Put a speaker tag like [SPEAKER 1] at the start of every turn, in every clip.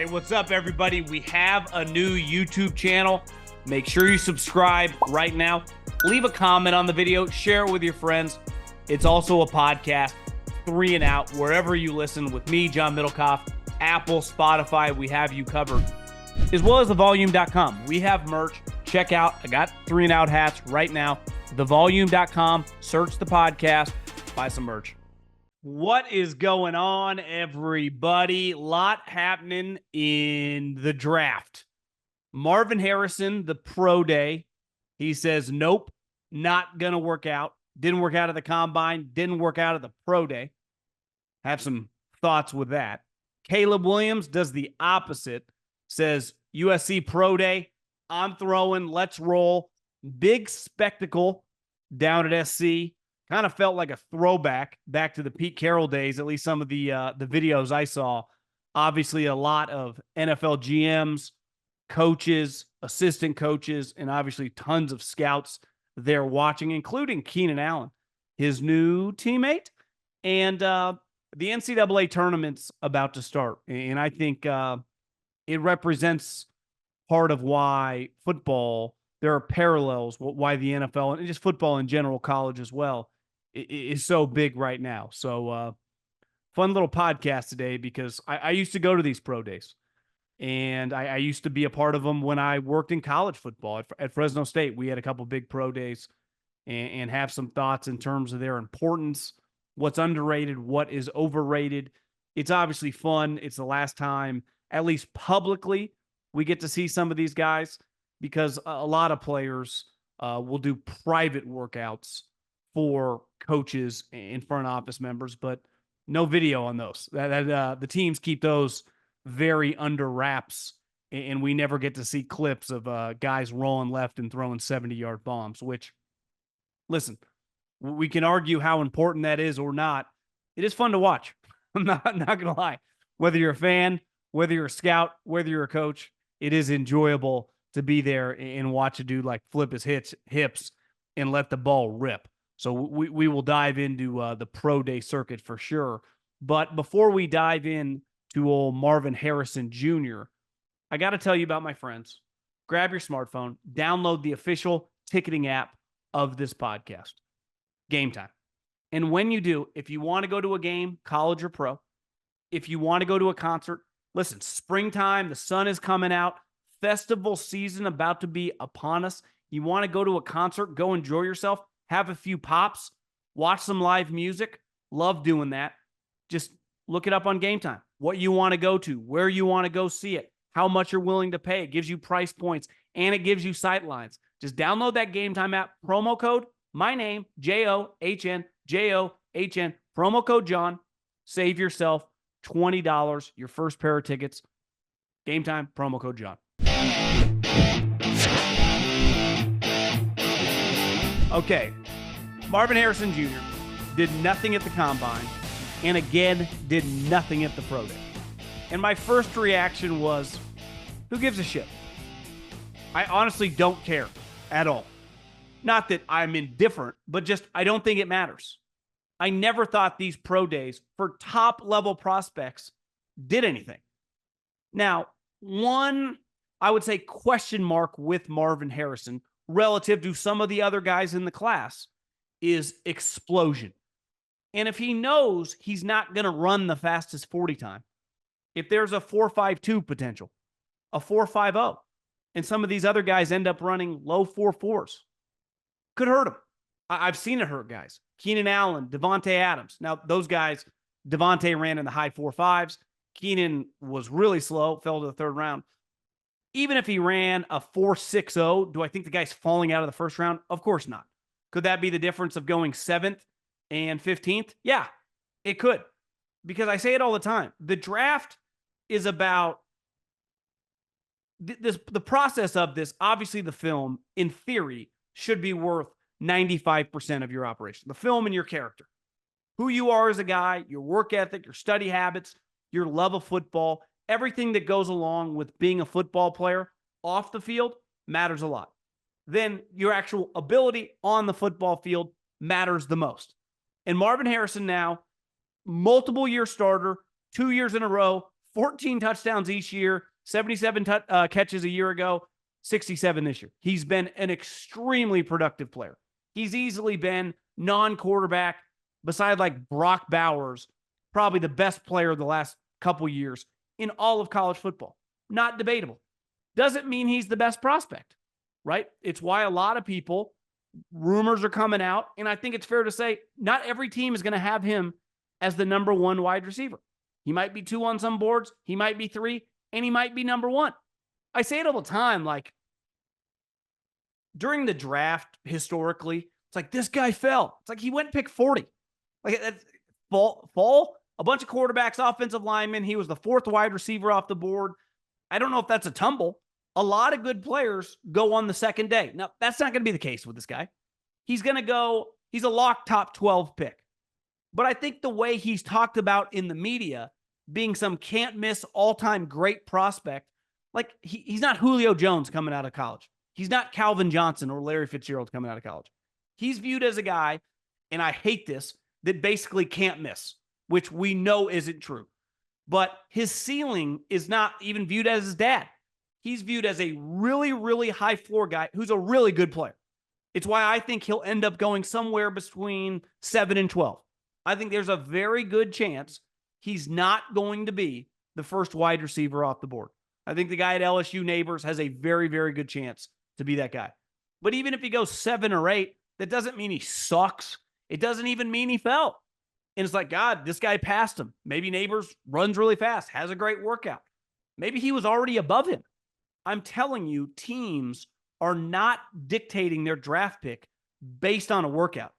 [SPEAKER 1] Hey, what's up, everybody? We have a new YouTube channel. Make sure you subscribe right now. Leave a comment on the video. Share it with your friends. It's also a podcast, 3 and Out, wherever you listen with me, John Middlekauff, Apple, Spotify. We have you covered, as well as thevolume.com. We have merch. Check out. I got 3 and Out hats right now. Thevolume.com. Search the podcast. Buy some merch. What is going on, everybody? Lot happening in the draft. Marvin Harrison, the pro day, he says, nope, not going to work out. Didn't work out at the combine. Didn't work out at the pro day. Have some thoughts with that. Caleb Williams does the opposite. Says, USC Pro Day, I'm throwing, let's roll. Big spectacle down at SC. Kind of felt like a throwback back to the Pete Carroll days, at least some of the videos I saw. Obviously, a lot of NFL GMs, coaches, assistant coaches, and obviously tons of scouts there watching, including Keenan Allen, his new teammate. And the NCAA tournament's about to start. And I think it represents part of why football, there are parallels, why the NFL and just football in general, college as well, is so big right now. So fun little podcast today because I used to go to these pro days, and I used to be a part of them when I worked in college football at Fresno State. We had a couple big pro days and have some thoughts in terms of their importance, what's underrated, what is overrated. It's obviously fun. It's the last time, at least publicly, we get to see some of these guys, because a lot of players will do private workouts for coaches and front office members, but no video on those. The teams keep those very under wraps, and we never get to see clips of guys rolling left and throwing 70-yard bombs, which, listen, we can argue how important that is or not. It is fun to watch. I'm not going to lie. Whether you're a fan, whether you're a scout, whether you're a coach, it is enjoyable to be there and watch a dude like flip his hips and let the ball rip. So we will dive into the pro day circuit for sure. But before we dive in to old Marvin Harrison Jr., I got to tell you about my friends. Grab your smartphone, download the official ticketing app of this podcast, Game Time. And when you do, if you want to go to a game, college or pro, if you want to go to a concert, listen, springtime, the sun is coming out, festival season about to be upon us. You want to go to a concert, go enjoy yourself, have a few pops, watch some live music. Love doing that. Just look it up on Game Time. What you want to go to, where you want to go see it, how much you're willing to pay. It gives you price points, and it gives you sight lines. Just download that Game Time app. Promo code, my name, John, John, promo code John. Save yourself $20, your first pair of tickets. Game Time, promo code John. Okay, Marvin Harrison Jr. did nothing at the combine, and again did nothing at the pro day. And my first reaction was, who gives a shit? I honestly don't care at all. Not that I'm indifferent, but just I don't think it matters. I never thought these pro days for top-level prospects did anything. Now, one, I would say, question mark with Marvin Harrison relative to some of the other guys in the class is explosion. And if he knows he's not going to run the fastest 40 time, if there's a 4.52 potential, a 4.50, and some of these other guys end up running low 4.4s, could hurt him. I've seen it hurt guys. Keenan Allen, Devontae Adams. Now, those guys, Devontae ran in the high 4.5s. Keenan was really slow, fell to the third round. Even if he ran a 4.60, do I think the guy's falling out of the first round? Of course not. Could that be the difference of going 7th and 15th? Yeah, it could. Because I say it all the time. The draft is about the process of this. Obviously, the film, in theory, should be worth 95% of your operation. The film and your character. Who you are as a guy, your work ethic, your study habits, your love of football, everything that goes along with being a football player off the field matters a lot. Then your actual ability on the football field matters the most. And Marvin Harrison now, multiple year starter, 2 years in a row, 14 touchdowns each year, 77 catches a year ago, 67 this year. He's been an extremely productive player. He's easily been non-quarterback, beside like Brock Bowers, probably the best player of the last couple years in all of college football. Not debatable. Doesn't mean he's the best prospect, right? It's why a lot of people, rumors are coming out, and I think it's fair to say not every team is going to have him as the number one wide receiver. He might be 2 on some boards, he might be 3, and he might be number 1. I say it all the time, like during the draft, historically, it's like this guy fell. It's like he went pick 40. Like that's fall, a bunch of quarterbacks, offensive linemen. He was the 4th wide receiver off the board. I don't know if that's a tumble. A lot of good players go on the second day. Now, that's not going to be the case with this guy. He's going to go, he's a lock top 12 pick. But I think the way he's talked about in the media, being some can't miss all-time great prospect, like he's not Julio Jones coming out of college. He's not Calvin Johnson or Larry Fitzgerald coming out of college. He's viewed as a guy, and I hate this, that basically can't miss, which we know isn't true. But his ceiling is not even viewed as his dad. He's viewed as a really, really high floor guy who's a really good player. It's why I think he'll end up going somewhere between 7 and 12. I think there's a very good chance he's not going to be the first wide receiver off the board. I think the guy at LSU Neighbors has a very, very good chance to be that guy. But even if he goes 7 or 8, that doesn't mean he sucks. It doesn't even mean he fell. And it's like, God, this guy passed him. Maybe Neighbors runs really fast, has a great workout. Maybe he was already above him. I'm telling you, teams are not dictating their draft pick based on a workout.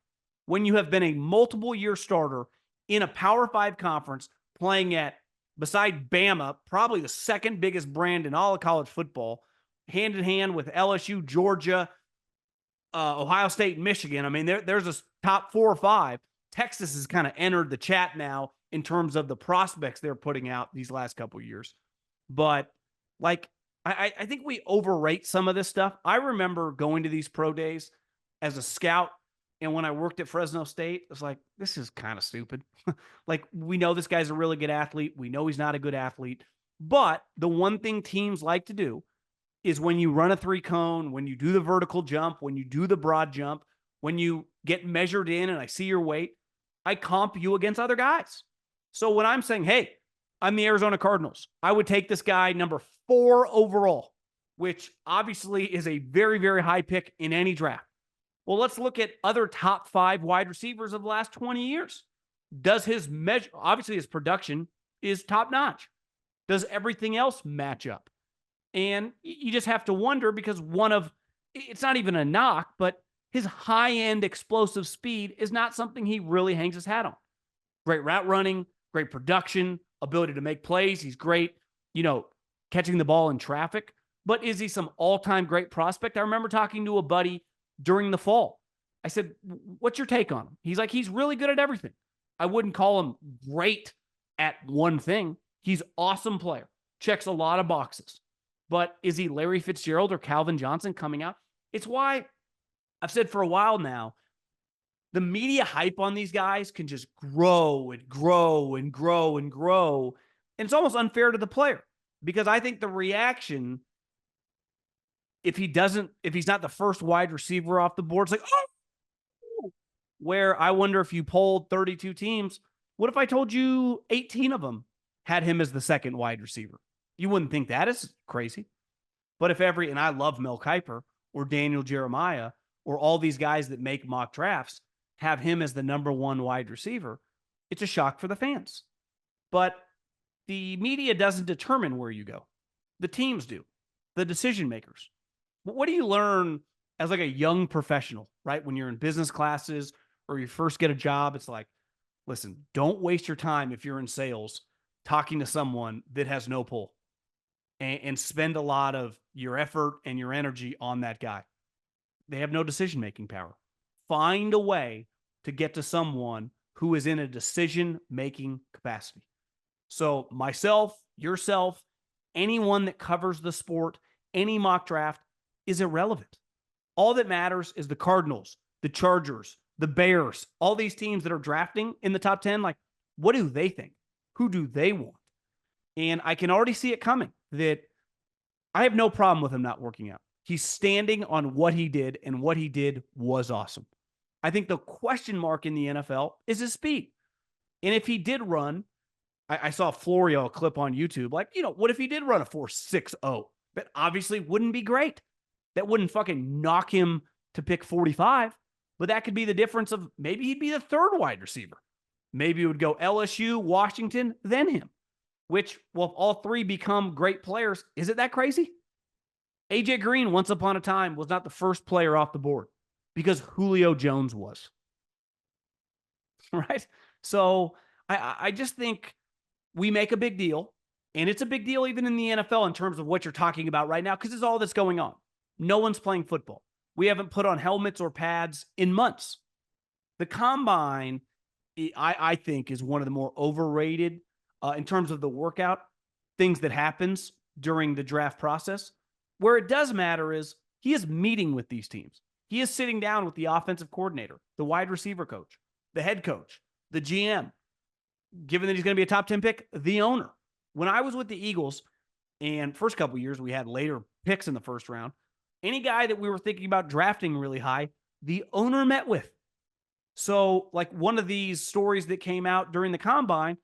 [SPEAKER 1] When you have been a multiple year starter in a Power 5 conference playing at, beside Bama, probably the second biggest brand in all of college football, hand in hand with LSU, Georgia, Ohio State, and Michigan. I mean, there's a top 4 or 5. Texas has kind of entered the chat now in terms of the prospects they're putting out these last couple of years. But like, I think we overrate some of this stuff. I remember going to these pro days as a scout, and when I worked at Fresno State, it's like, this is kind of stupid. Like, we know this guy's a really good athlete. We know he's not a good athlete. But the one thing teams like to do is when you run a 3-cone, when you do the vertical jump, when you do the broad jump, when you get measured in and I see your weight, I comp you against other guys. So when I'm saying, hey, I'm the Arizona Cardinals, I would take this guy number 4 overall, which obviously is a very, very high pick in any draft. Well, let's look at other top 5 wide receivers of the last 20 years. Does his measure, obviously his production is top notch. Does everything else match up? And you just have to wonder, because it's not even a knock, but his high-end explosive speed is not something he really hangs his hat on. Great route running, great production, ability to make plays. He's great, catching the ball in traffic. But is he some all-time great prospect? I remember talking to a buddy during the fall. I said, what's your take on him? He's like, he's really good at everything. I wouldn't call him great at one thing. He's an awesome player. Checks a lot of boxes. But is he Larry Fitzgerald or Calvin Johnson coming out? It's why I've said for a while now, the media hype on these guys can just grow and grow and grow and grow. And it's almost unfair to the player, because I think the reaction, if he's not the first wide receiver off the board, it's like, oh, where I wonder if you polled 32 teams, what if I told you 18 of them had him as the second wide receiver? You wouldn't think that is crazy. But and I love Mel Kiper or Daniel Jeremiah or all these guys that make mock drafts have him as the number 1 wide receiver, it's a shock for the fans. But the media doesn't determine where you go. The teams do, the decision makers. But what do you learn as like a young professional, right? When you're in business classes or you first get a job, it's like, listen, don't waste your time if you're in sales talking to someone that has no pull, and spend a lot of your effort and your energy on that guy. They have no decision-making power. Find a way to get to someone who is in a decision-making capacity. So myself, yourself, anyone that covers the sport, any mock draft is irrelevant. All that matters is the Cardinals, the Chargers, the Bears, all these teams that are drafting in the top 10. Like, what do they think? Who do they want? And I can already see it coming that I have no problem with him not working out. He's standing on what he did, and what he did was awesome. I think the question mark in the NFL is his speed. And if he did run, I saw Florio, a clip on YouTube, like, what if he did run a 4.60? That obviously wouldn't be great. That wouldn't fucking knock him to pick 45, but that could be the difference of maybe he'd be the third wide receiver. Maybe it would go LSU, Washington, then him, which, well, if all three become great players, is it that crazy? AJ Green, once upon a time, was not the first player off the board because Julio Jones was. Right? So I just think we make a big deal, and it's a big deal even in the NFL in terms of what you're talking about right now, because it's all that's going on. No one's playing football. We haven't put on helmets or pads in months. The combine, I think, is one of the more overrated in terms of the workout, things that happens during the draft process. Where it does matter is he is meeting with these teams. He is sitting down with the offensive coordinator, the wide receiver coach, the head coach, the GM, given that he's going to be a top 10 pick, the owner. When I was with the Eagles, and first couple of years, we had later picks in the first round, any guy that we were thinking about drafting really high, the owner met with. So, like one of these stories that came out during the combine,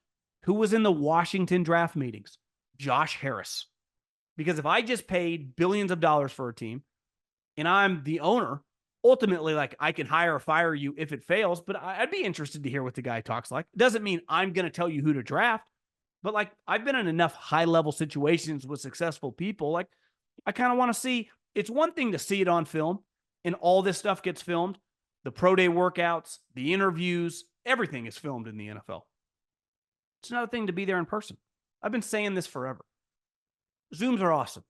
[SPEAKER 1] who was in the Washington draft meetings? Josh Harris. Because if I just paid billions of dollars for a team and I'm the owner, ultimately, like, I can hire or fire you if it fails, but I'd be interested to hear what the guy talks like. It doesn't mean I'm going to tell you who to draft, but like, I've been in enough high level situations with successful people. Like, I kind of want to see, it's one thing to see it on film and all this stuff gets filmed. The pro day workouts, the interviews, everything is filmed in the NFL. It's another thing to be there in person. I've been saying this forever. Zooms are awesome.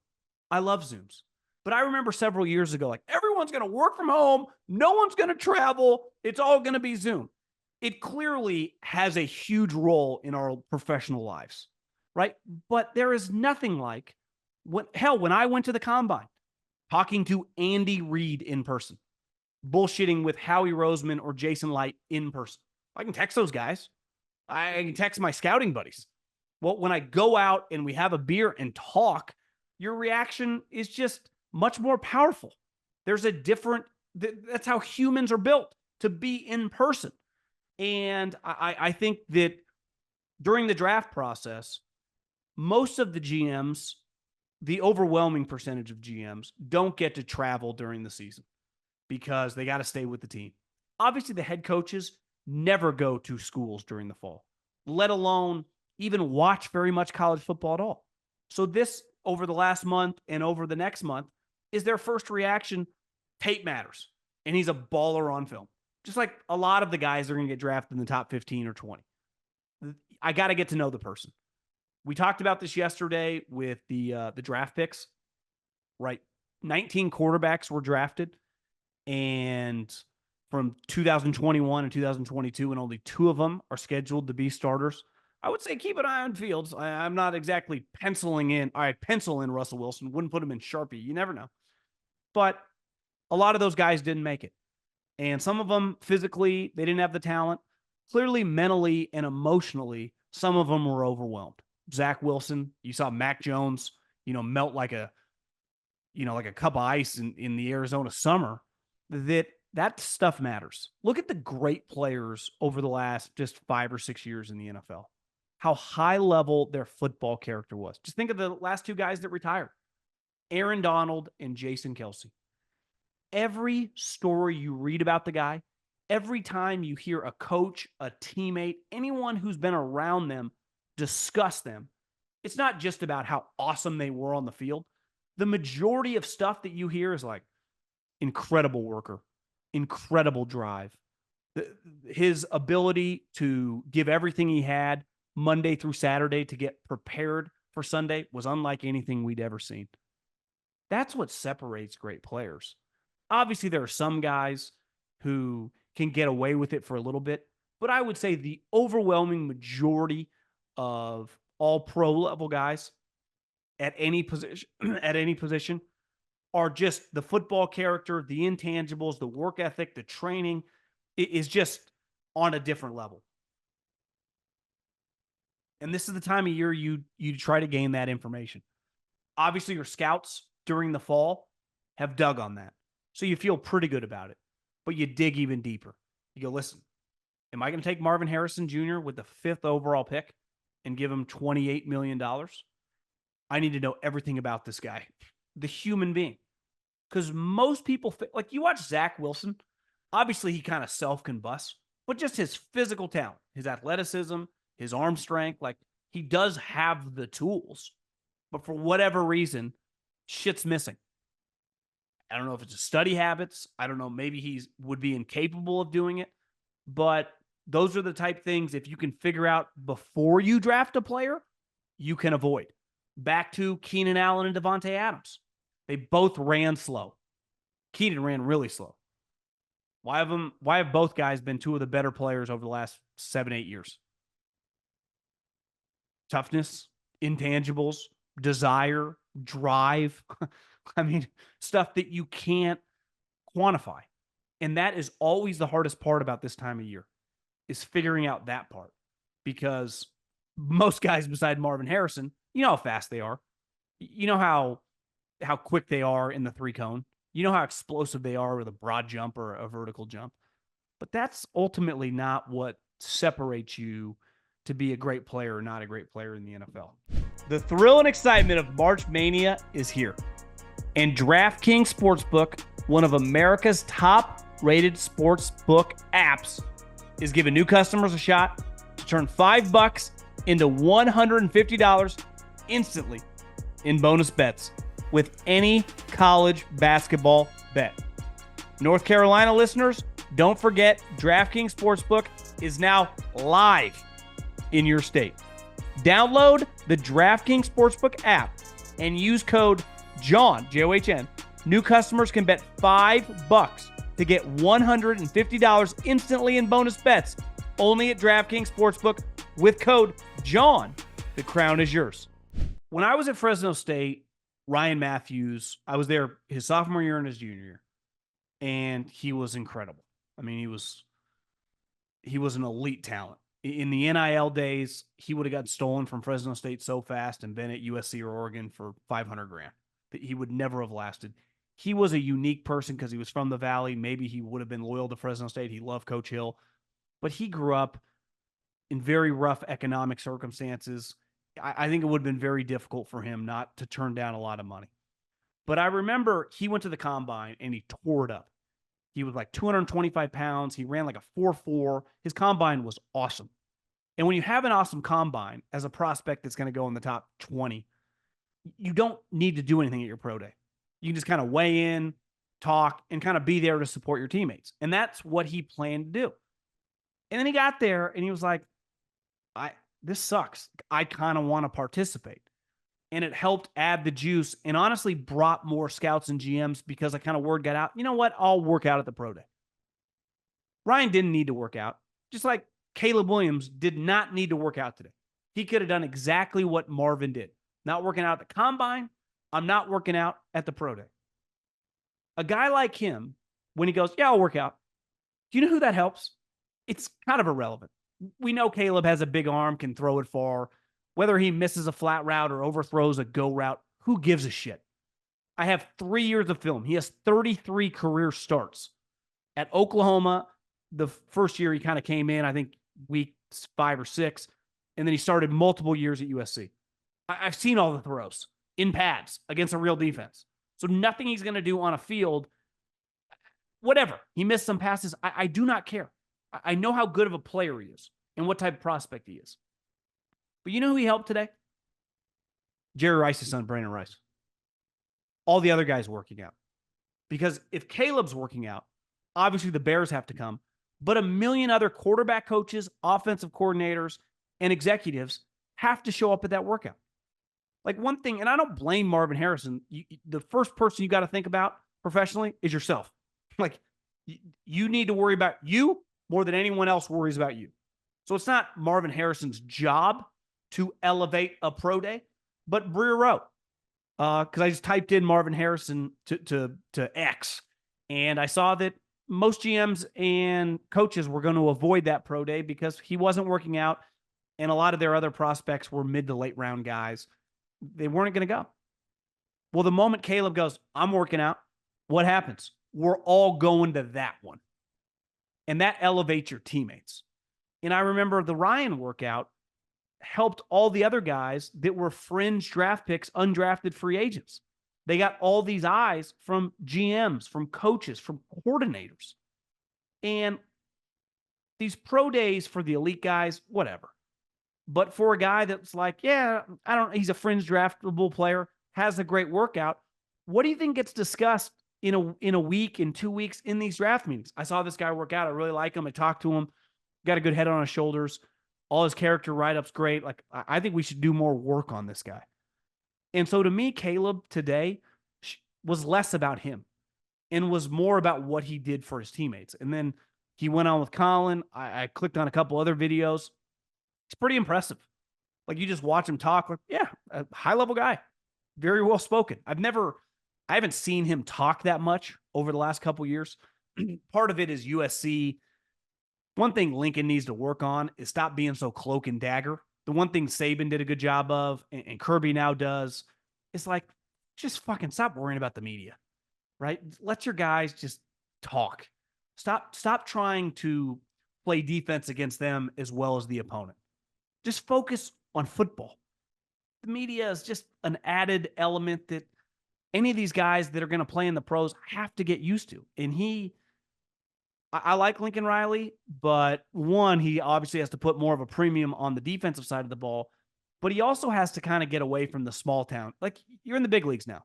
[SPEAKER 1] I love Zooms. But I remember several years ago, like, everyone's going to work from home. No one's going to travel. It's all going to be Zoom. It clearly has a huge role in our professional lives, right? But there is nothing like, when I went to the combine, talking to Andy Reid in person, bullshitting with Howie Roseman or Jason Light in person. I can text those guys. I can text my scouting buddies. Well, when I go out and we have a beer and talk, your reaction is just much more powerful. There's a different, that's how humans are built, to be in person. And I think that during the draft process, most of the GMs, the overwhelming percentage of GMs, don't get to travel during the season because they got to stay with the team. Obviously, the head coaches never go to schools during the fall, let alone even watch very much college football at all. So this, over the last month and over the next month, is their first reaction. Tape matters. And he's a baller on film. Just like a lot of the guys that are going to get drafted in the top 15 or 20. I got to get to know the person. We talked about this yesterday with the draft picks, right? 19 quarterbacks were drafted, and from 2021 and 2022, and only 2 of them are scheduled to be starters. I would say keep an eye on Fields. I'm not exactly penciling in. I pencil in Russell Wilson. Wouldn't put him in Sharpie. You never know. But a lot of those guys didn't make it. And some of them physically, they didn't have the talent. Clearly, mentally and emotionally, some of them were overwhelmed. Zach Wilson, you saw Mac Jones, melt like a cup of ice in the Arizona summer. That stuff matters. Look at the great players over the last just 5 or 6 years in the NFL. How high level their football character was. Just think of the last 2 guys that retired. Aaron Donald and Jason Kelce. Every story you read about the guy, every time you hear a coach, a teammate, anyone who's been around them discuss them, it's not just about how awesome they were on the field. The majority of stuff that you hear is like, incredible worker, incredible drive. His ability to give everything he had Monday through Saturday to get prepared for Sunday was unlike anything we'd ever seen. That's what separates great players. Obviously, there are some guys who can get away with it for a little bit, but I would say the overwhelming majority of all pro level guys at any position are just the football character, the intangibles, the work ethic, the training is just on a different level. And this is the time of year you try to gain that information. Obviously, your scouts during the fall have dug on that. So you feel pretty good about it. But you dig even deeper. You go, listen, am I going to take Marvin Harrison Jr. with the 5th overall pick and give him $28 million? I need to know everything about this guy, the human being. Because most people, like you watch Zach Wilson, obviously he kind of self-combusts, but just his physical talent, his athleticism, his arm strength, like he does have the tools. But for whatever reason, shit's missing. I don't know if it's his study habits. I don't know. Maybe he would be incapable of doing it. But those are the type things, if you can figure out before you draft a player, you can avoid. Back to Keenan Allen and Devontae Adams. They both ran slow. Keenan ran really slow. Why have both guys been two of the better players over the last 7-8 years? Toughness, intangibles, desire, drive. I mean, stuff that you can't quantify. And that is always the hardest part about this time of year, is figuring out that part. Because most guys beside Marvin Harrison, you know how fast they are. You know how quick they are in the 3-cone. You know how explosive they are with a broad jump or a vertical jump. But that's ultimately not what separates you to be a great player or not a great player in the NFL. The thrill and excitement of March Mania is here. And DraftKings Sportsbook, one of America's top-rated sportsbook apps, is giving new customers a shot to turn $5 into $150 instantly in bonus bets with any college basketball bet. North Carolina listeners, don't forget DraftKings Sportsbook is now live in your state. Download the DraftKings Sportsbook app and use code JOHN, J-O-H-N. New customers can bet $5 to get $150 instantly in bonus bets only at DraftKings Sportsbook with code JOHN. The crown is yours. When I was at Fresno State, Ryan Matthews, I was there his sophomore year and his junior year, and he was incredible. I mean, he was an elite talent. In the NIL days, he would have gotten stolen from Fresno State so fast and been at USC or Oregon for $500,000 that he would never have lasted. He was a unique person because he was from the Valley. Maybe he would have been loyal to Fresno State. He loved Coach Hill, but he grew up in very rough economic circumstances. I think it would have been very difficult for him not to turn down a lot of money. But I remember he went to the combine and he tore it up. He was like 225 pounds. He ran like a 4.4. His combine was awesome. And when you have an awesome combine as a prospect that's going to go in the top 20, you don't need to do anything at your pro day. You can just kind of weigh in, talk, and kind of be there to support your teammates. And that's what he planned to do. And then he got there and he was like, this sucks. I kind of want to participate. And it helped add the juice and honestly brought more scouts and GMs because I kind of word got out, you know what? I'll work out at the pro day. Ryan didn't need to work out, just like Caleb Williams did not need to work out today. He could have done exactly what Marvin did. Not working out at the combine. I'm not working out at the pro day. A guy like him, when he goes, yeah, I'll work out. Do you know who that helps? It's kind of irrelevant. We know Caleb has a big arm, can throw it far. Whether he misses a flat route or overthrows a go route, who gives a shit? I have 3 years of film. He has 33 career starts. At Oklahoma, the first year he kind of came in, I think week 5 or 6, and then he started multiple years at USC. I've seen all the throws in pads against a real defense. So nothing he's going to do on a field, whatever. He missed some passes. I do not care. I know how good of a player he is and what type of prospect he is. But you know who he helped today? Jerry Rice's son, Brandon Rice. All the other guys working out. Because if Caleb's working out, obviously the Bears have to come, but a million other quarterback coaches, offensive coordinators, and executives have to show up at that workout. Like one thing, and I don't blame Marvin Harrison, the first person you got to think about professionally is yourself. Like you need to worry about you more than anyone else worries about you. So it's not Marvin Harrison's job to elevate a pro day, but Breer wrote, because I just typed in Marvin Harrison to X, and I saw that most GMs and coaches were going to avoid that pro day because he wasn't working out. and a lot of their other prospects were mid to late round guys. They weren't going to go. Well, the moment Caleb goes, I'm working out, what happens? We're all going to that one. And that elevates your teammates. And I remember the Ryan workout helped all the other guys that were fringe draft picks, undrafted free agents. They got all these eyes from GMs, from coaches, from coordinators. And these pro days for the elite guys, whatever. But for a guy that's like, yeah, he's a fringe draftable player, has a great workout. What do you think gets discussed in a week, in 2 weeks, in these draft meetings? I saw this guy work out. I really like him. I talked to him. Got a good head on his shoulders. All his character write-ups, great. Like, I think we should do more work on this guy. And so to me, Caleb today was less about him and was more about what he did for his teammates. And then he went on with Colin. I clicked on a couple other videos. It's pretty impressive. Like, you just watch him talk. Like, yeah, a high-level guy. Very well spoken. I haven't seen him talk that much over the last couple years. Part of it is USC. One thing Lincoln needs to work on is stop being so cloak and dagger. The one thing Saban did a good job of, and Kirby now does, is like, just fucking stop worrying about the media, right? Let your guys just talk. Stop trying to play defense against them as well as the opponent. Just focus on football. The media is just an added element that any of these guys that are going to play in the pros have to get used to. And I like Lincoln Riley, but one, he obviously has to put more of a premium on the defensive side of the ball, but he also has to kind of get away from the small town. Like, you're in the big leagues now.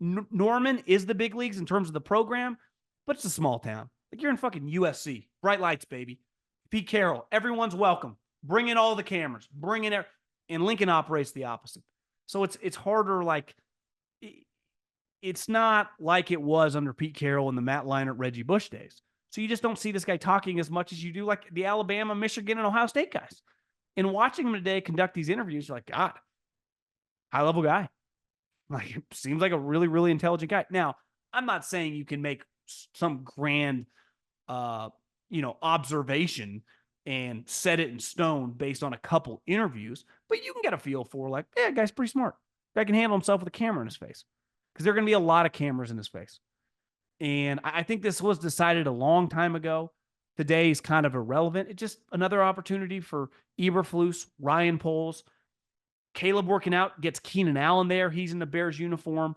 [SPEAKER 1] Norman is the big leagues in terms of the program, but it's a small town. Like, you're in fucking USC. Bright lights, baby. Pete Carroll. Everyone's welcome. Bring in all the cameras. Bring in and Lincoln operates the opposite. So it's harder. Like, it's not like it was under Pete Carroll and the Matt Leinart, Reggie Bush days. So you just don't see this guy talking as much as you do like the Alabama, Michigan, and Ohio State guys. And watching him today conduct these interviews, you're like, God, high-level guy. Like, seems like a really, really intelligent guy. Now, I'm not saying you can make some grand, observation and set it in stone based on a couple interviews, but you can get a feel for, like, yeah, guy's pretty smart. Guy can handle himself with a camera in his face, because there are going to be a lot of cameras in his face. And I think this was decided a long time ago. Today is kind of irrelevant. It's just another opportunity for Eberflus, Ryan Poles, Caleb working out, gets Keenan Allen there. He's in the Bears uniform.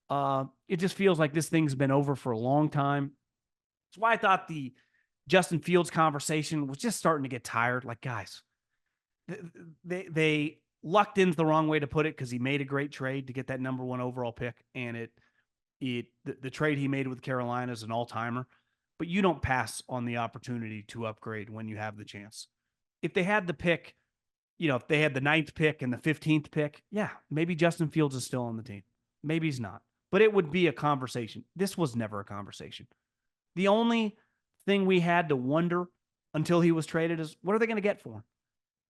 [SPEAKER 1] It just feels like this thing's been over for a long time. That's why I thought the Justin Fields conversation was just starting to get tired. Like, guys, they lucked in's the wrong way to put it, because he made a great trade to get that number 1 overall pick, and the trade he made with Carolina is an all-timer, but you don't pass on the opportunity to upgrade when you have the chance. If they had the pick, if they had the 9th pick and the 15th pick, yeah, maybe Justin Fields is still on the team. Maybe he's not, but it would be a conversation. This was never a conversation. The only thing we had to wonder until he was traded is, what are they going to get for him?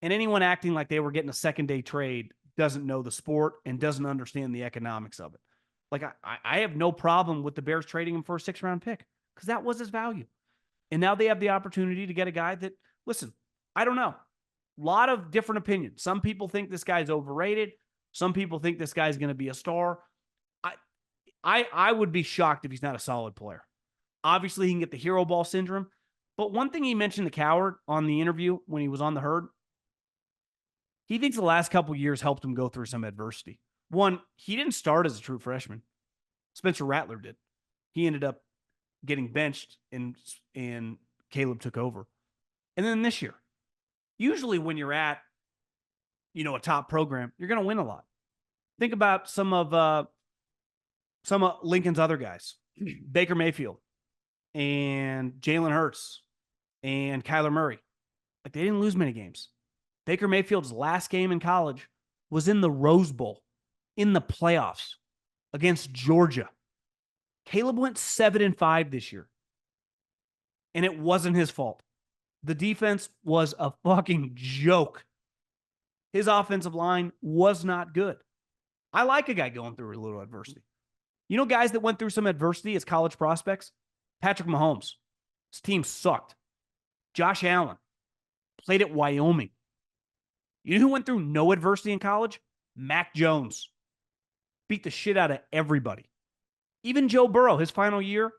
[SPEAKER 1] And anyone acting like they were getting a second-day trade doesn't know the sport and doesn't understand the economics of it. Like, I have no problem with the Bears trading him for a 6th-round pick, because that was his value. And now they have the opportunity to get a guy that, listen, I don't know. A lot of different opinions. Some people think this guy's overrated. Some people think this guy's going to be a star. I would be shocked if he's not a solid player. Obviously, he can get the hero ball syndrome. But one thing he mentioned to Cowherd on the interview when he was on the Herd, he thinks the last couple of years helped him go through some adversity. One, he didn't start as a true freshman. Spencer Rattler did. He ended up getting benched, and Caleb took over. And then this year, usually when you're at, a top program, you're going to win a lot. Think about some of Lincoln's other guys, Baker Mayfield and Jalen Hurts and Kyler Murray. Like, they didn't lose many games. Baker Mayfield's last game in college was in the Rose Bowl, in the playoffs against Georgia. Caleb went 7-5 this year, and it wasn't his fault. The defense was a fucking joke. His offensive line was not good. I like a guy going through a little adversity. Guys that went through some adversity as college prospects? Patrick Mahomes. His team sucked. Josh Allen played at Wyoming. You know who went through no adversity in college? Mac Jones. Beat the shit out of everybody. Even Joe Burrow, his final year,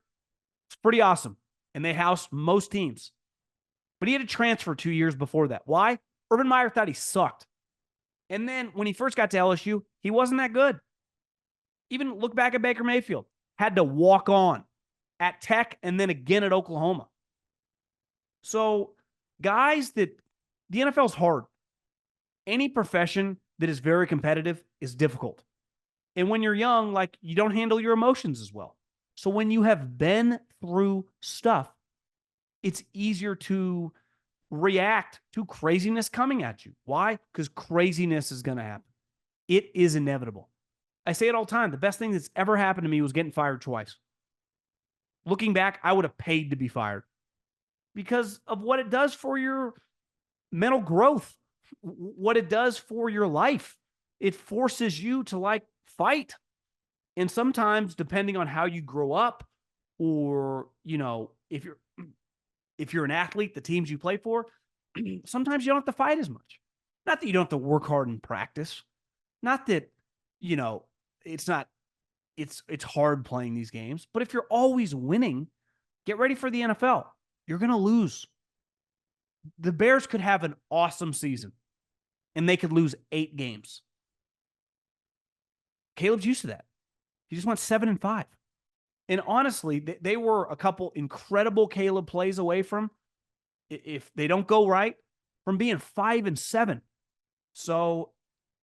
[SPEAKER 1] it's pretty awesome. And they housed most teams. But he had to transfer 2 years before that. Why? Urban Meyer thought he sucked. And then when he first got to LSU, he wasn't that good. Even look back at Baker Mayfield. Had to walk on at Tech and then again at Oklahoma. So guys that the NFL is hard. Any profession that is very competitive is difficult. And when you're young, like, you don't handle your emotions as well. So when you have been through stuff, it's easier to react to craziness coming at you. Why? Because craziness is going to happen. It is inevitable. I say it all the time. The best thing that's ever happened to me was getting fired twice. Looking back, I would have paid to be fired because of what it does for your mental growth, what it does for your life. It forces you to, like, fight. And sometimes, depending on how you grow up, or, you know, if you're an athlete, the teams you play for, sometimes you don't have to fight as much. Not that you don't have to work hard in practice. Not that, you know, it's hard playing these games. But if you're always winning, get ready for the NFL. You're going to lose. The Bears could have an awesome season, and they could lose 8 games. Caleb's used to that. He just went 7-5. And honestly, they were a couple incredible Caleb plays away from, if they don't go right, from being 5-7. So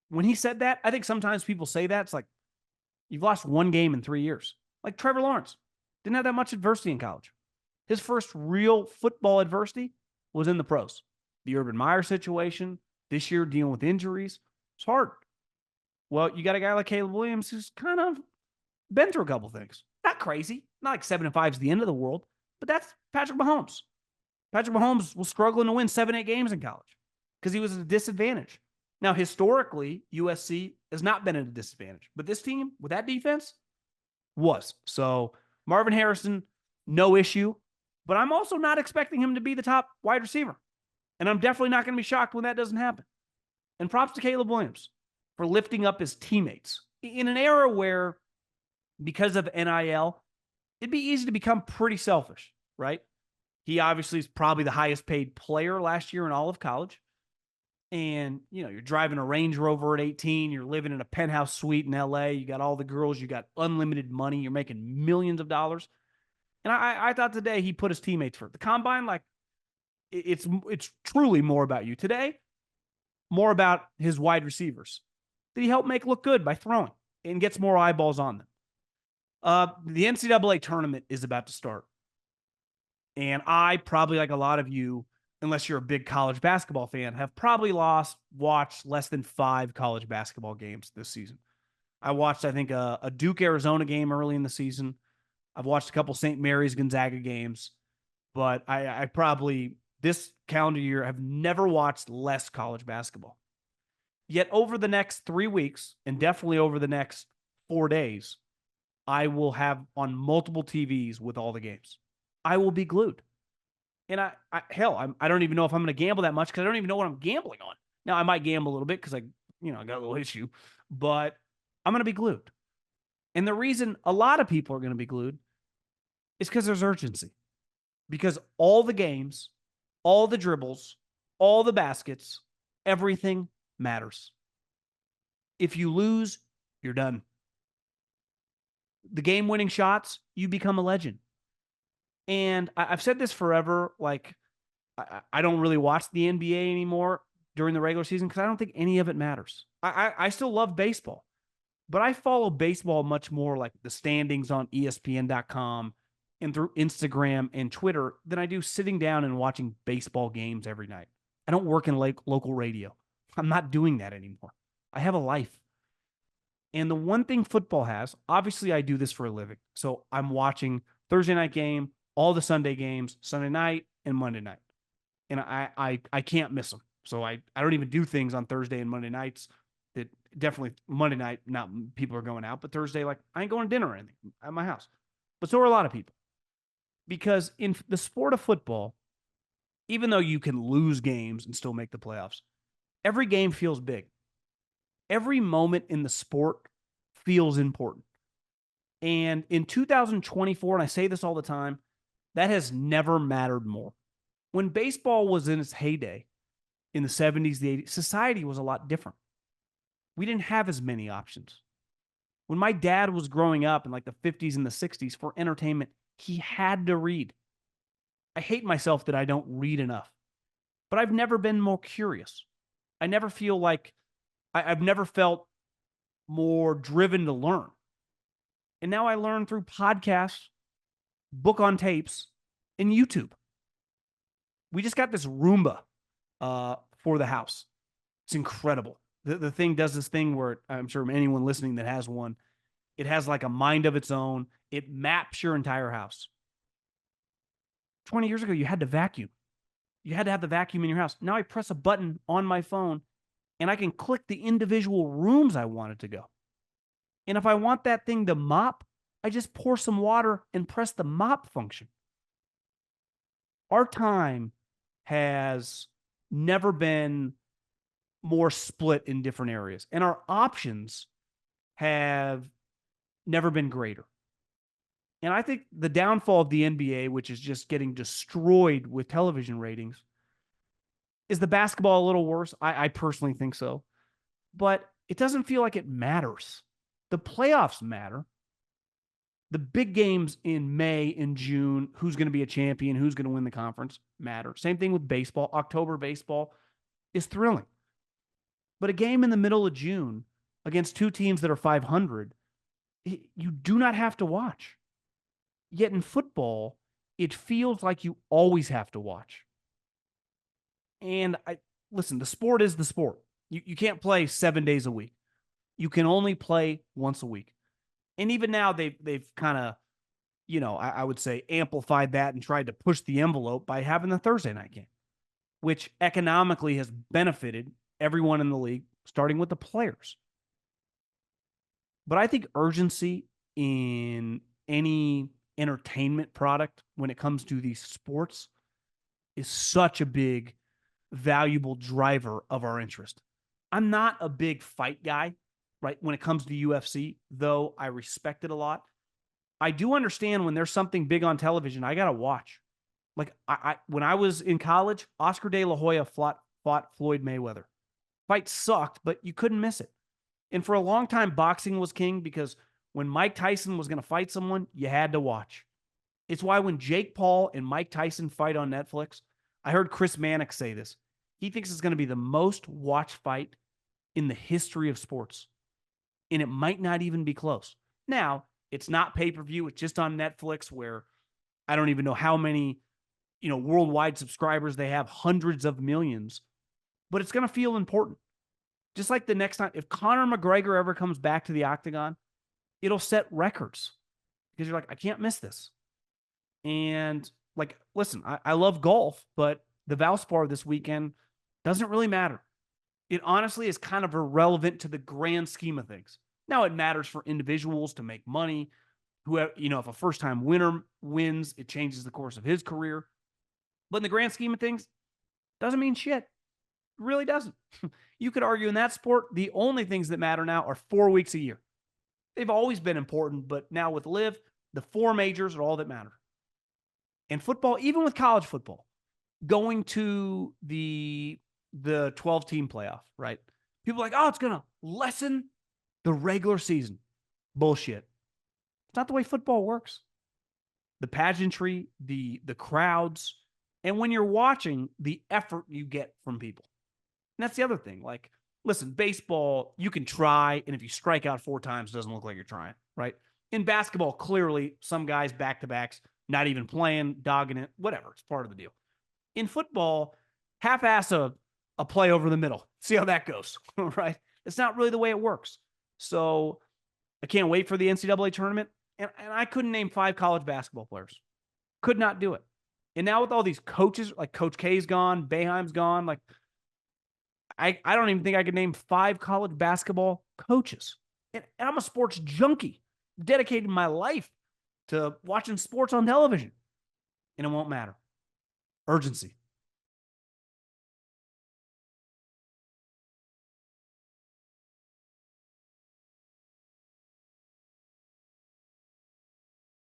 [SPEAKER 1] when he said that, I think sometimes people say that. It's like, you've lost 1 game in 3 years. Like Trevor Lawrence. Didn't have that much adversity in college. His first real football adversity was in the pros. The Urban Meyer situation, this year dealing with injuries. It's hard. Well, you got a guy like Caleb Williams who's kind of been through a couple things. Not crazy. Not like 7-5 is the end of the world, but that's Patrick Mahomes. Patrick Mahomes was struggling to win 7-8 games in college because he was at a disadvantage. Now, historically, USC has not been at a disadvantage, but this team with that defense was. So Marvin Harrison, no issue, but I'm also not expecting him to be the top wide receiver. And I'm definitely not going to be shocked when that doesn't happen. And props to Caleb Williams for lifting up his teammates in an era where, because of NIL, it'd be easy to become pretty selfish, right? He obviously is probably the highest paid player last year in all of college. And, you know, you're driving a Range Rover at 18. You're living in a penthouse suite in LA. You got all the girls. You got unlimited money. You're making millions of dollars. And I thought today he put his teammates first. The combine, like, it's truly more about you. Today, more about his wide receivers that he helped make look good by throwing and gets more eyeballs on them. The NCAA tournament is about to start. And I probably, like a lot of you, unless you're a big college basketball fan, have probably watched less than 5 college basketball games this season. I watched, I think, a Duke-Arizona game early in the season. I've watched a couple St. Mary's Gonzaga games. But I probably, this calendar year, have never watched less college basketball. Yet over the next 3 weeks, and definitely over the next 4 days, I will have on multiple TVs with all the games. I will be glued. And I don't even know if I'm going to gamble that much because I don't even know what I'm gambling on. Now, I might gamble a little bit because I got a little issue, but I'm going to be glued. And the reason a lot of people are going to be glued is because there's urgency. Because all the games, all the dribbles, all the baskets, everything matters. If you lose, you're done. The game-winning shots, you become a legend. And I've said this forever, like, I don't really watch the NBA anymore during the regular season because I don't think any of it matters. I still love baseball, but I follow baseball much more like the standings on ESPN.com and through Instagram and Twitter than I do sitting down and watching baseball games every night. I don't work in local radio. I'm not doing that anymore. I have a life. And the one thing football has, obviously I do this for a living. So I'm watching Thursday night game, all the Sunday games, Sunday night and Monday night. And I can't miss them. So I don't even do things on Thursday and Monday nights that definitely Monday night, not people are going out, but Thursday, like, I ain't going to dinner or anything at my house. But so are a lot of people. Because in the sport of football, even though you can lose games and still make the playoffs, Every game feels big. Every moment in the sport feels important. And in 2024, and I say this all the time, that has never mattered more. When baseball was in its heyday in the 70s, the 80s, society was a lot different. We didn't have as many options. When my dad was growing up in like the 50s and the 60s for entertainment, he had to read. I hate myself that I don't read enough, but I've never been more curious. I never feel like I've never felt more driven to learn. And now I learn through podcasts, book on tapes, and YouTube. We just got this Roomba for the house. It's incredible. The thing does this thing where I'm sure anyone listening that has one, it has like a mind of its own. It maps your entire house. 20 years ago, you had to vacuum. You had to have the vacuum in your house. Now I press a button on my phone and I can click the individual rooms I want it to go. And if I want that thing to mop, I just pour some water and press the mop function. Our time has never been more split in different areas, and our options have never been greater. And I think the downfall of the NBA, which is just getting destroyed with television ratings, is the basketball a little worse? I personally think so. But it doesn't feel like it matters. The playoffs matter. The big games in May and June, who's going to be a champion, who's going to win the conference, matter. Same thing with baseball. October baseball is thrilling. But a game in the middle of June against two teams that are 500, you do not have to watch. Yet in football, it feels like you always have to watch. And listen, the sport is the sport. You can't play 7 days a week. You can only play once a week. And even now they've kind of, I would say amplified that and tried to push the envelope by having the Thursday night game, which economically has benefited everyone in the league, starting with the players. But I think urgency in any entertainment product when it comes to these sports is such a big, valuable driver of our interest. I'm not a big fight guy, right? When it comes to UFC, though I respect it a lot. I do understand when there's something big on television, I got to watch. Like when I was in college, Oscar De La Hoya fought Floyd Mayweather. Fight sucked, but you couldn't miss it. And for a long time, boxing was king because when Mike Tyson was going to fight someone, you had to watch. It's why when Jake Paul and Mike Tyson fight on Netflix, I heard Chris Mannix say this. He thinks it's going to be the most watched fight in the history of sports. And it might not even be close. Now, it's not pay-per-view. It's just on Netflix where I don't even know how many, worldwide subscribers they have, hundreds of millions. But it's going to feel important. Just like the next time, if Conor McGregor ever comes back to the octagon, it'll set records. Because you're like, I can't miss this. And listen, I love golf, but the Valspar this weekend doesn't really matter. It honestly is kind of irrelevant to the grand scheme of things. Now it matters for individuals to make money. If a first-time winner wins, it changes the course of his career. But in the grand scheme of things, doesn't mean shit. It really doesn't. You could argue in that sport, the only things that matter now are 4 weeks a year. They've always been important, but now with LIV, the 4 majors are all that matter. And football, even with college football, going to the 12-team playoff, right? People are like, oh, it's going to lessen the regular season. Bullshit. It's not the way football works. The pageantry, the crowds, and when you're watching, the effort you get from people. And that's the other thing. Listen, baseball, you can try, and if you strike out 4 times, it doesn't look like you're trying, right? In basketball, clearly, some guys back-to-backs, not even playing, dogging it, whatever. It's part of the deal. In football, half-ass a play over the middle. See how that goes, right? It's not really the way it works. So I can't wait for the NCAA tournament. And I couldn't name 5 college basketball players. Could not do it. And now with all these coaches, like Coach K's gone, Boeheim's gone, I don't even think I could name 5 college basketball coaches. And I'm a sports junkie, dedicated my life to watching sports on television. And it won't matter. Urgency.